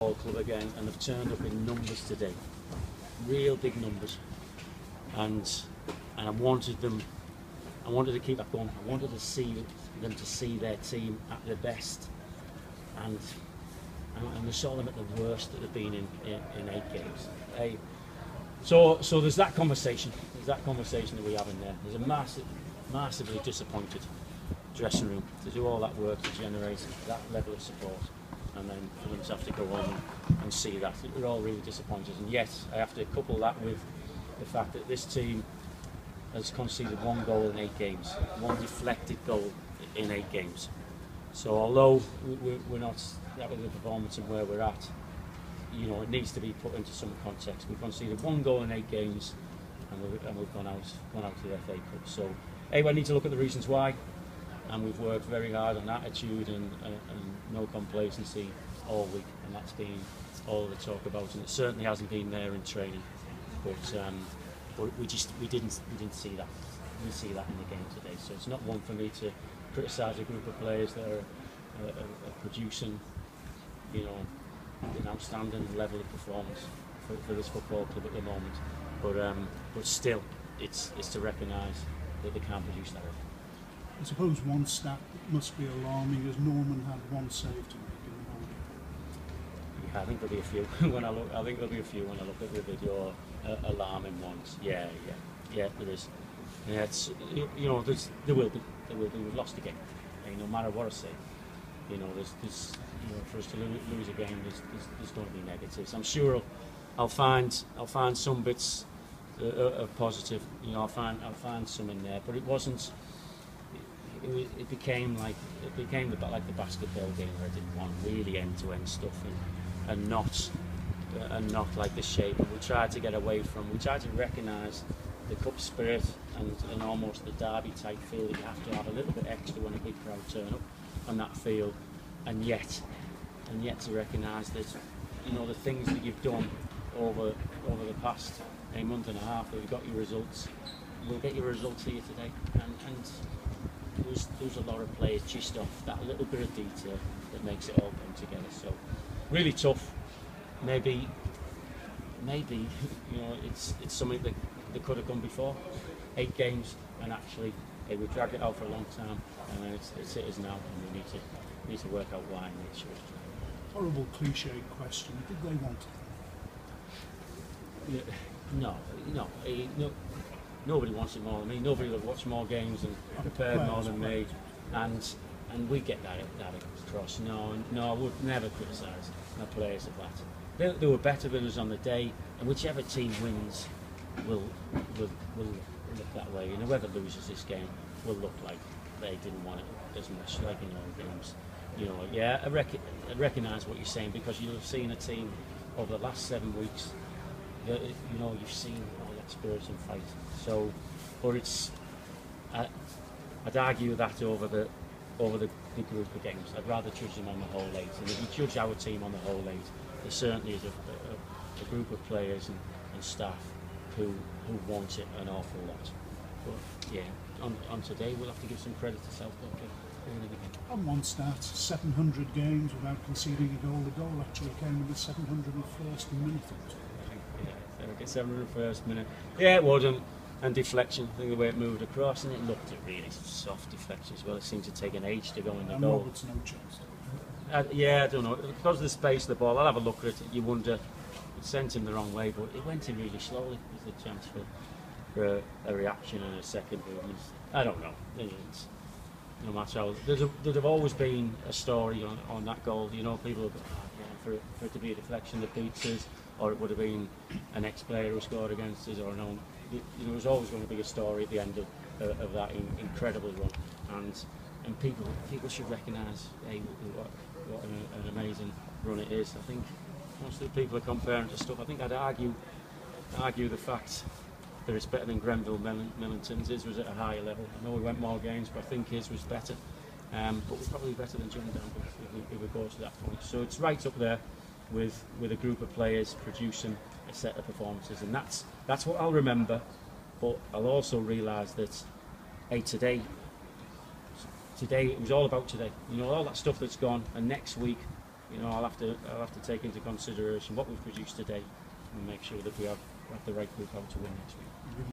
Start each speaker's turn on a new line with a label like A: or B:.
A: football club again, and they've turned up in numbers today, real big numbers, and I wanted to keep that going. I wanted to see them to see their team at their best, and we saw them at the worst that they've been in 8 games. So there's that conversation. There's that conversation that we have in there. There's a massively disappointed dressing room to do all that work to generate that level of support, and then for them to have to go home and see that. We're all really disappointed, and yet I have to couple that with the fact that this team has conceded 1 goal in 8 games, 1 deflected goal in 8 games. So although we're not happy with the performance and where we're at, you know, it needs to be put into some context. We've conceded 1 goal in 8 games, and we've gone out to the FA Cup. So I need to look at the reasons why, and we've worked very hard on attitude and no complacency all week, and that's been all the talk about, and it certainly hasn't been there in training. But we didn't see that. We didn't see that in the game today. So it's not one for me to criticise a group of players that are producing, you know, an outstanding level of performance for this football club at the moment. But still, it's to recognise that they can't produce that.
B: I suppose one stat that must be alarming is Norman had 1 save to make in the whole game.
A: Yeah, I think there'll be a few I think there'll be a few when I look at the video. Alarming ones. Yeah, there is. Yeah, it's, you know, there will be. We've lost a game. No matter what I say, you know, there's you know, for us to lose a game, there's going to be negatives. I'm sure I'll find some bits of positive. You know, I'll find some in there, but it wasn't. It became like the basketball game where I didn't want really end-to-end stuff and not like the shape. And we tried to get away from. We tried to recognise the cup spirit and almost the derby type feel that you have to have a little bit extra when a big crowd turn up on that field, and yet to recognise that, you know, the things that you've done over the past a month and a half that have got your results will get your results here today, and there's a lot of players just off that little bit of detail that makes it all come together. So really tough. Maybe you know, it's something that they could have done before. 8 games, and actually we've dragged it out for a long time, and it's it is now, and we need to work out why and make sure.
B: Horrible cliche question. Did they want it?
A: No. Nobody wants it more than me. Nobody will watch more games and prepared more than me, and we get that across. No, I would never criticise the players of that. They were better than us on the day, and whichever team wins will look that way. You know, whoever loses this game will look like they didn't want it as much, like in all games. You know, yeah, I recognise what you're saying, because you'll have seen a team over the last 7 weeks. You know, you've seen all that spirit and fight. So, but it's, I'd argue that over the group of games. I'd rather judge them on the whole 8. And if you judge our team on the whole 8, there certainly is a group of players and staff who want it an awful lot. But yeah, on today we'll have to give some credit to Southport.
B: On one stat, 700 games without conceding a goal. The goal actually came in the 701st minute.
A: Yeah, 701st minute. Yeah, it would, and deflection. I think the way it moved across, and it looked a really soft deflection as well. It seemed to take an age to go in the goal.
B: Roberts no chance.
A: Yeah, I don't know. Because of the space of the ball, I'll have a look at it. You wonder, it sent him the wrong way, but it went in really slowly. There's a chance for a reaction and a second movement. I don't know. No matter how, there'd have always been a story on that goal. You know, people have got, for it to be a deflection that beats us, or it would have been an ex-player who scored against us, or no. There was always going to be a story at the end of that incredible run, and people should recognise, hey, what an amazing run it is. I think most of the people are comparing to stuff. I think I'd argue the fact that it's better than Grenville Millington's. His was at a higher level. I know we went more games, but I think his was better. But we're probably better than John Danville if we go to that point. So it's right up there with a group of players producing a set of performances, and that's what I'll remember. But I'll also realise that, hey, today it was all about today. You know, all that stuff that's gone, and next week you know, I'll have to take into consideration what we've produced today and make sure that we have the right group out to win next week.